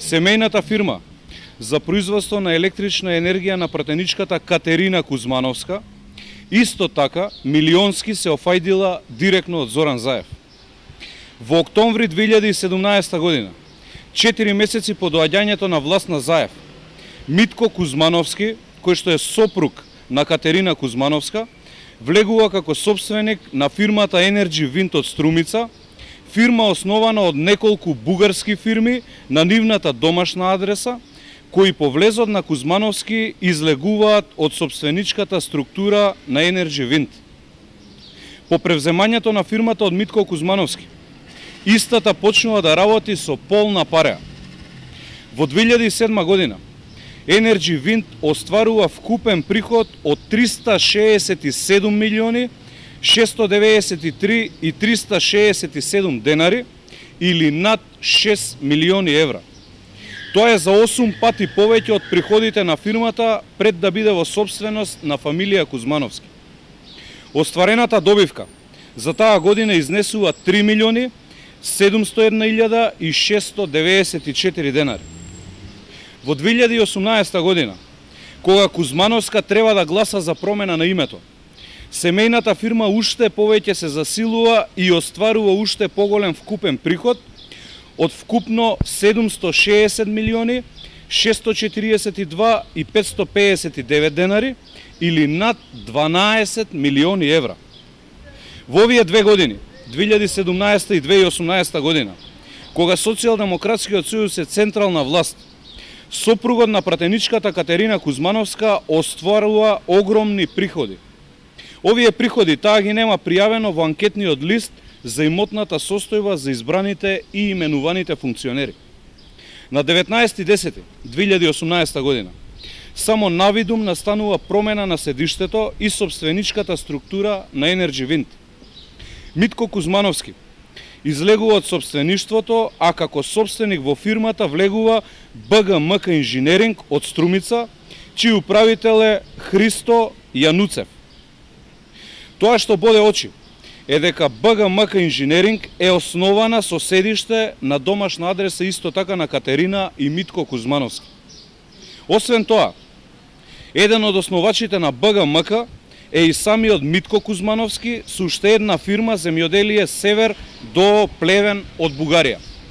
Семејната фирма за производство на електрична енергија на пратеничката Катерина Кузмановска исто така милионски се офајдила директно од Зоран Заев. Во октомври 2017 година, 4 месеци по доаѓањето на власт на Заев, Митко Кузмановски, кој што е сопруг на Катерина Кузмановска, влегува како собственик на фирмата Energy Wind од Струмица, фирма основана од неколку бугарски фирми на нивната домашна адреса, кои по влезот на Кузмановски излегуваат од собственичката структура на Energy Wind. По превземањето на фирмата од Митко Кузмановски, истата почнува да работи со полна пареа. Во 2007 година Energy Wind остварува вкупен приход од 367 милиони 693 и 367 денари или над 6 милиони евра. Тоа е за 8 пати повеќе од приходите на фирмата пред да биде во собственост на фамилија Кузмановски. Остварената добивка за таа година изнесува 3 милиони 701 и 694 денари. Во 2018 година, кога Кузмановска треба да гласа за промена на името, семејната фирма уште повеќе се засилува и остварува уште поголем вкупен приход од вкупно 760 милиони 642 и 559 денари или над 12 милиони евра. Во овие две години, 2017 и 2018 година, кога Социјалдемократскиот сојуз е централна власт, сопругот на пратеничката Катерина Кузмановска остварува огромни приходи. Овие приходи таа ги нема пријавено во анкетниот лист за имотната состојба за избраните и именуваните функционери. На 19.10.2018 година само навидум настанува промена на седиштето и собственичката структура на Energy Wind. Митко Кузмановски излегува од собствеништвото, а како собственик во фирмата влегува БГМК Инженеринг од Струмица, чиј управител е Христо Јануцев. Тоа што боде очи е дека БГМК Инженеринг е основана со седиште на домашна адреса исто така на Катерина и Митко Кузмановски. Освен тоа, еден од основачите на БГМК е и самиот Митко Кузмановски со уште една фирма земјоделие Север до Плевен од Бугарија.